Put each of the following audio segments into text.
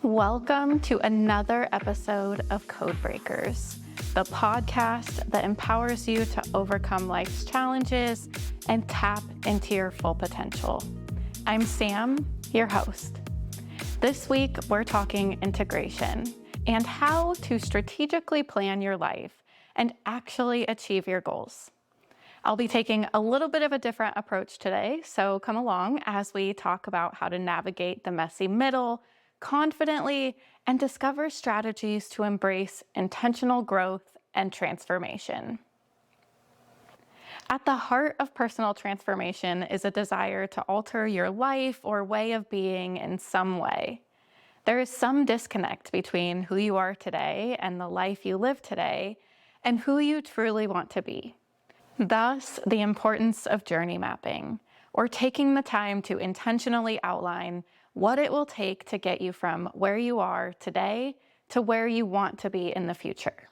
Welcome to another episode of Code Breakers, the podcast that empowers you to overcome life's challenges and tap into your full potential. I'm Sam, your host. This week, we're talking integration and how to strategically plan your life and actually achieve your goals. I'll be taking a little bit of a different approach today, so come along as we talk about how to navigate the messy middle confidently and discover strategies to embrace intentional growth and transformation. At the heart of personal transformation is a desire to alter your life or way of being in some way. There is some disconnect between who you are today and the life you live today and who you truly want to be. Thus, the importance of journey mapping, or taking the time to intentionally outline what it will take to get you from where you are today to where you want to be in the future.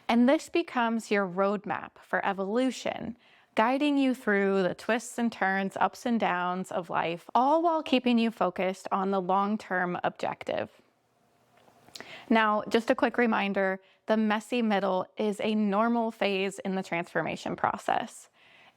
And this becomes your roadmap for evolution, guiding you through the twists and turns, ups and downs of life, all while keeping you focused on the long-term objective. Now, just a quick reminder, the messy middle is a normal phase in the transformation process.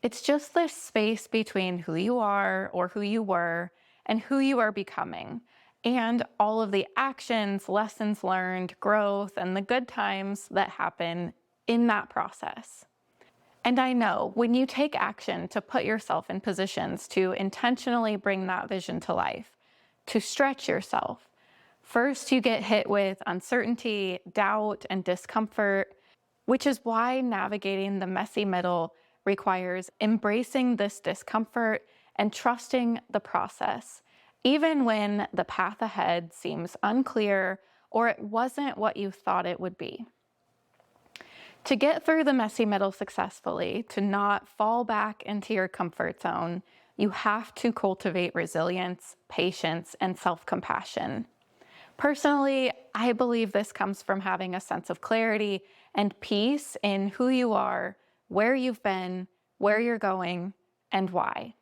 It's just this space between who you are or who you were and who you are becoming, and all of the actions, lessons learned, growth, and the good times that happen in that process. And I know when you take action to put yourself in positions to intentionally bring that vision to life, to stretch yourself, first you get hit with uncertainty, doubt, and discomfort, which is why navigating the messy middle requires embracing this discomfort and trusting the process, even when the path ahead seems unclear or it wasn't what you thought it would be. To get through the messy middle successfully, to not fall back into your comfort zone, you have to cultivate resilience, patience, and self-compassion. Personally, I believe this comes from having a sense of clarity and peace in who you are, where you've been, where you're going, and why.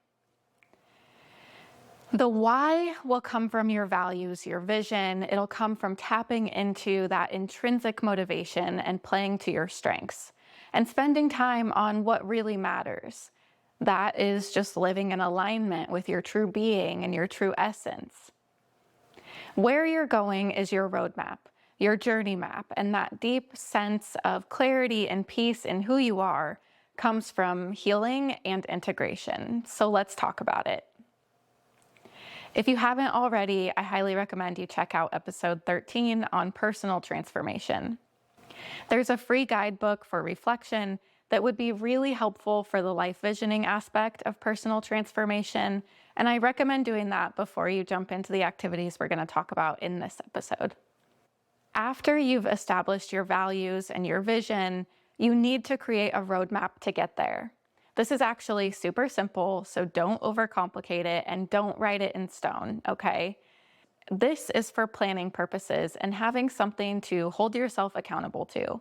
The why will come from your values, your vision. It'll come from tapping into that intrinsic motivation and playing to your strengths and spending time on what really matters. That is just living in alignment with your true being and your true essence. Where you're going is your roadmap, your journey map, and that deep sense of clarity and peace in who you are comes from healing and integration. So let's talk about it. If you haven't already, I highly recommend you check out episode 13 on personal transformation. There's a free guidebook for reflection that would be really helpful for the life visioning aspect of personal transformation, and I recommend doing that before you jump into the activities we're going to talk about in this episode. After you've established your values and your vision, you need to create a roadmap to get there. This is actually super simple, so don't overcomplicate it and don't write it in stone, okay? This is for planning purposes and having something to hold yourself accountable to.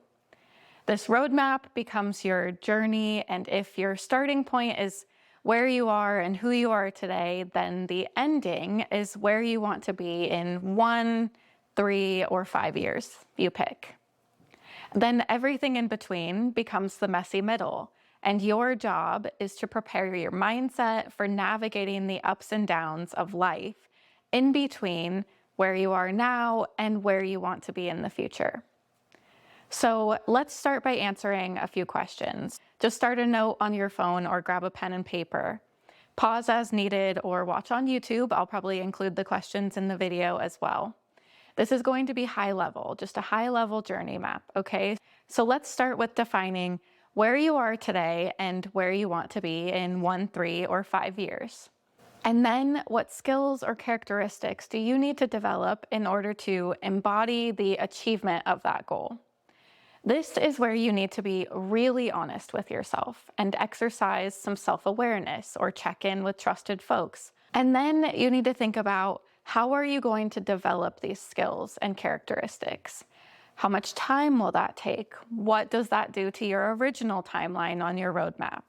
This roadmap becomes your journey, and if your starting point is where you are and who you are today, then the ending is where you want to be in 1, 3, or 5 years. You pick. Then everything in between becomes the messy middle. And your job is to prepare your mindset for navigating the ups and downs of life in between where you are now and where you want to be in the future. So let's start by answering a few questions. Just start a note on your phone or grab a pen and paper. Pause as needed or watch on YouTube. I'll probably include the questions in the video as well. This is going to be high level, just a high level journey map, okay? So let's start with defining where you are today and where you want to be in 1, 3, or 5 years. And then what skills or characteristics do you need to develop in order to embody the achievement of that goal? This is where you need to be really honest with yourself and exercise some self-awareness or check in with trusted folks. And then you need to think about, how are you going to develop these skills and characteristics? How much time will that take? What does that do to your original timeline on your roadmap?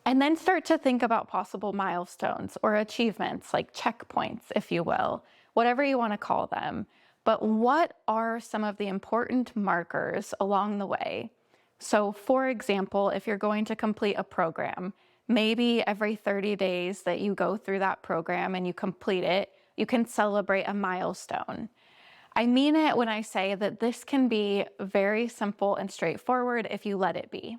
And then start to think about possible milestones or achievements, like checkpoints, if you will, whatever you want to call them. But what are some of the important markers along the way? So, for example, if you're going to complete a program, maybe every 30 days that you go through that program and you complete it, you can celebrate a milestone. I mean it when I say that this can be very simple and straightforward if you let it be.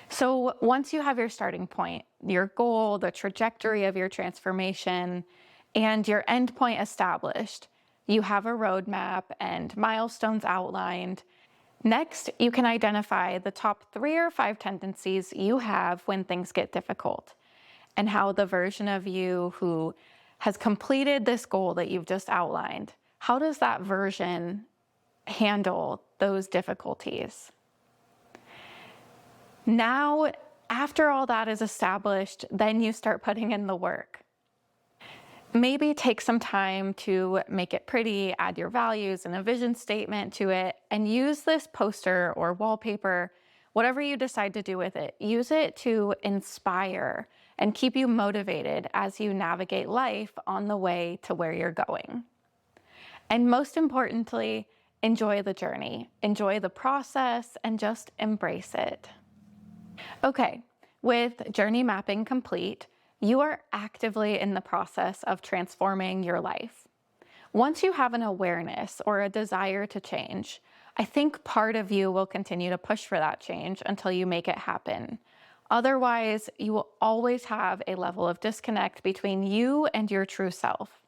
So once you have your starting point, your goal, the trajectory of your transformation, and your endpoint established, you have a roadmap and milestones outlined. Next, you can identify the top 3 or 5 tendencies you have when things get difficult, and how the version of you who has completed this goal that you've just outlined, how does that version handle those difficulties? Now, after all that is established, then you start putting in the work. Maybe take some time to make it pretty, add your values and a vision statement to it, and use this poster or wallpaper, whatever you decide to do with it. Use it to inspire and keep you motivated as you navigate life on the way to where you're going. And most importantly, enjoy the journey, enjoy the process, and just embrace it. Okay, with journey mapping complete, you are actively in the process of transforming your life. Once you have an awareness or a desire to change, I think part of you will continue to push for that change until you make it happen. Otherwise, you will always have a level of disconnect between you and your true self.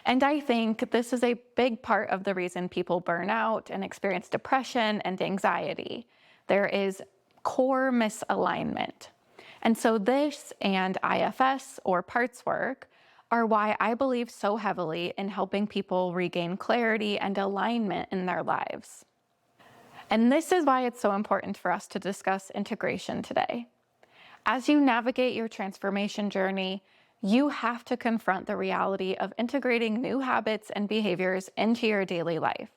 And I think this is a big part of the reason people burn out and experience depression and anxiety. There is core misalignment. And so this and IFS or parts work are why I believe so heavily in helping people regain clarity and alignment in their lives. And this is why it's so important for us to discuss integration today. As you navigate your transformation journey, you have to confront the reality of integrating new habits and behaviors into your daily life.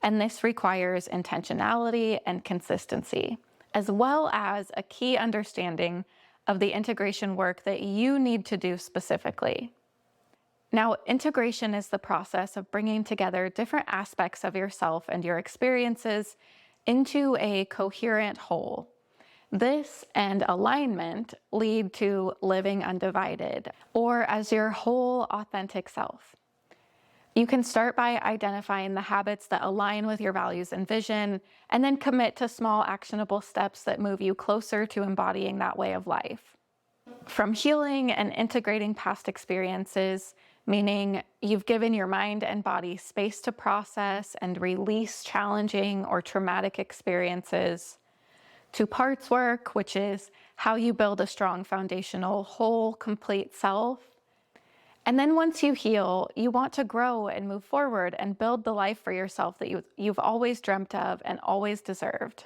And this requires intentionality and consistency, as well as a key understanding of the integration work that you need to do specifically. Now, integration is the process of bringing together different aspects of yourself and your experiences into a coherent whole. This and alignment lead to living undivided, or as your whole authentic self. You can start by identifying the habits that align with your values and vision, and then commit to small actionable steps that move you closer to embodying that way of life. From healing and integrating past experiences, meaning you've given your mind and body space to process and release challenging or traumatic experiences, to parts work, which is how you build a strong foundational, whole, complete self. And then once you heal, you want to grow and move forward and build the life for yourself that you've always dreamt of and always deserved.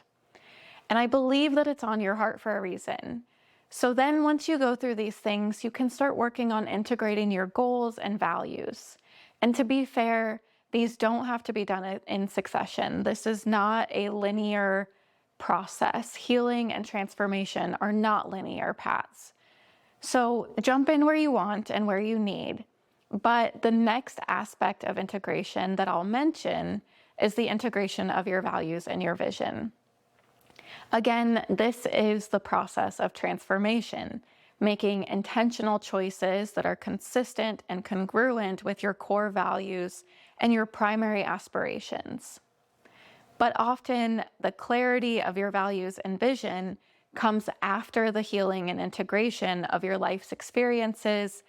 And I believe that it's on your heart for a reason. So then once you go through these things, you can start working on integrating your goals and values. And to be fair, these don't have to be done in succession. This is not a linear process. Healing and transformation are not linear paths. So jump in where you want and where you need. But the next aspect of integration that I'll mention is the integration of your values and your vision. Again, this is the process of transformation, making intentional choices that are consistent and congruent with your core values and your primary aspirations. But often the clarity of your values and vision comes after the healing and integration of your life's experiences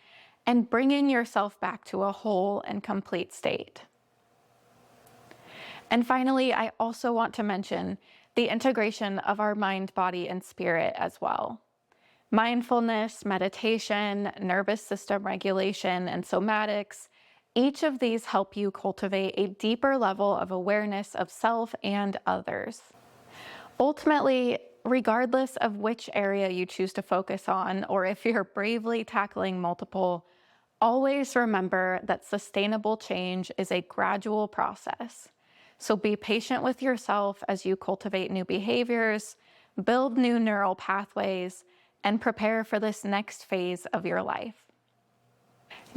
and bringing yourself back to a whole and complete state. And finally, I also want to mention the integration of our mind, body, and spirit as well. Mindfulness, meditation, nervous system regulation, and somatics, each of these help you cultivate a deeper level of awareness of self and others. Ultimately, regardless of which area you choose to focus on, or if you're bravely tackling multiple, always remember that sustainable change is a gradual process. So be patient with yourself as you cultivate new behaviors, build new neural pathways, and prepare for this next phase of your life.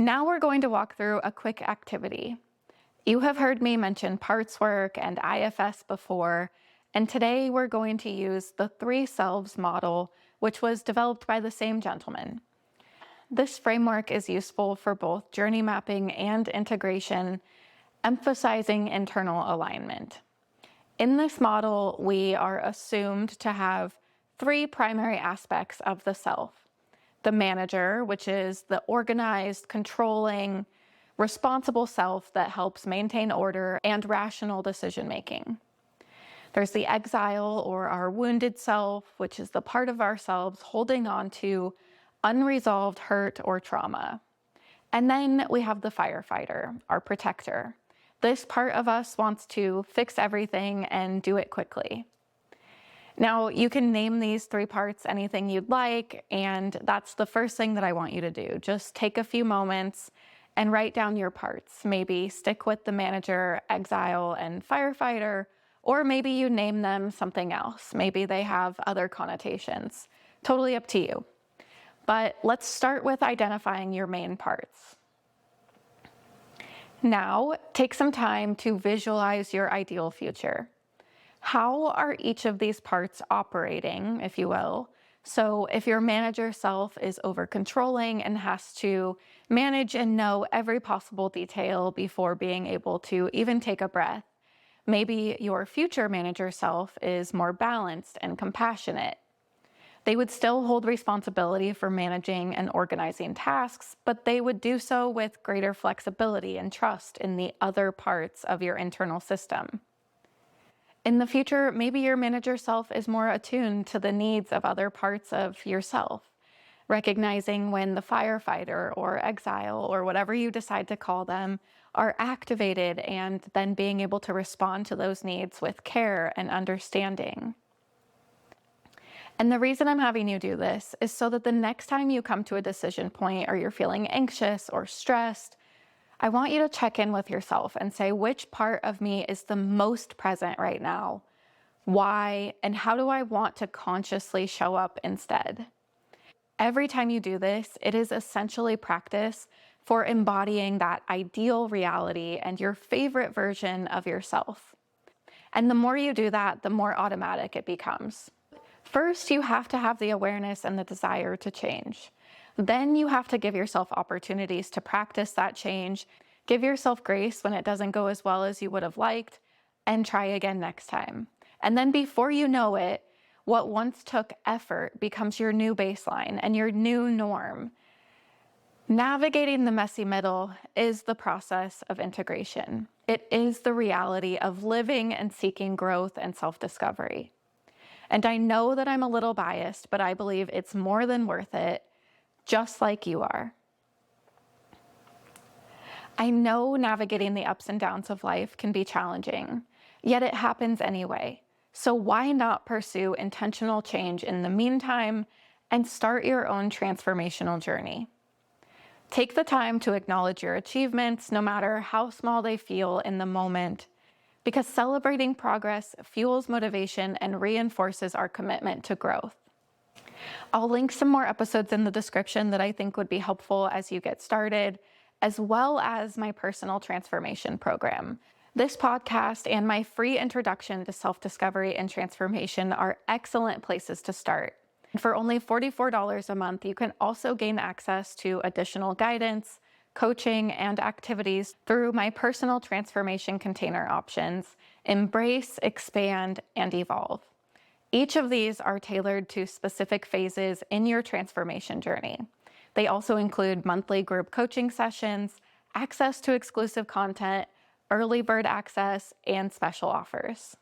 Now we're going to walk through a quick activity. You have heard me mention parts work and IFS before, and today we're going to use the 3 selves model, which was developed by the same gentleman. This framework is useful for both journey mapping and integration, emphasizing internal alignment. In this model, we are assumed to have 3 primary aspects of the self. The manager, which is the organized, controlling, responsible self that helps maintain order and rational decision-making. There's the exile, or our wounded self, which is the part of ourselves holding on to unresolved hurt or trauma. And then we have the firefighter, our protector. This part of us wants to fix everything and do it quickly. Now, you can name these 3 parts anything you'd like, and that's the first thing that I want you to do. Just take a few moments and write down your parts. Maybe stick with the manager, exile, and firefighter, or maybe you name them something else. Maybe they have other connotations. Totally up to you. But let's start with identifying your main parts. Now, take some time to visualize your ideal future. How are each of these parts operating, if you will? So if your manager self is over-controlling and has to manage and know every possible detail before being able to even take a breath, maybe your future manager self is more balanced and compassionate. They would still hold responsibility for managing and organizing tasks, but they would do so with greater flexibility and trust in the other parts of your internal system. In the future, maybe your manager self is more attuned to the needs of other parts of yourself, recognizing when the firefighter or exile or whatever you decide to call them are activated and then being able to respond to those needs with care and understanding. And the reason I'm having you do this is so that the next time you come to a decision point or you're feeling anxious or stressed, I want you to check in with yourself and say, which part of me is the most present right now? Why? And how do I want to consciously show up instead? Every time you do this, it is essentially practice for embodying that ideal reality and your favorite version of yourself. And the more you do that, the more automatic it becomes. First, you have to have the awareness and the desire to change. Then you have to give yourself opportunities to practice that change, give yourself grace when it doesn't go as well as you would have liked, and try again next time. And then before you know it, what once took effort becomes your new baseline and your new norm. Navigating the messy middle is the process of integration. It is the reality of living and seeking growth and self-discovery. And I know that I'm a little biased, but I believe it's more than worth it, just like you are. I know navigating the ups and downs of life can be challenging, yet it happens anyway. So why not pursue intentional change in the meantime and start your own transformational journey? Take the time to acknowledge your achievements, no matter how small they feel in the moment, because celebrating progress fuels motivation and reinforces our commitment to growth. I'll link some more episodes in the description that I think would be helpful as you get started, as well as my personal transformation program. This podcast and my free introduction to self-discovery and transformation are excellent places to start. For only $44 a month, you can also gain access to additional guidance, coaching, and activities through my personal transformation container options, Embrace, Expand, and Evolve. Each of these are tailored to specific phases in your transformation journey. They also include monthly group coaching sessions, access to exclusive content, early bird access, and special offers.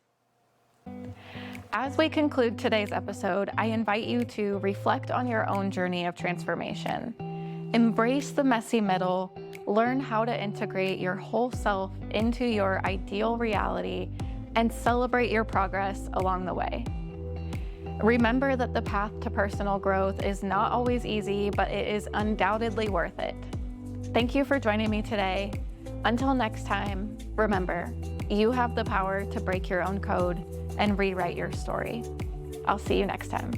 As we conclude today's episode, I invite you to reflect on your own journey of transformation. Embrace the messy middle, learn how to integrate your whole self into your ideal reality, and celebrate your progress along the way. Remember that the path to personal growth is not always easy, but it is undoubtedly worth it. Thank you for joining me today. Until next time, remember, you have the power to break your own code and rewrite your story. I'll see you next time.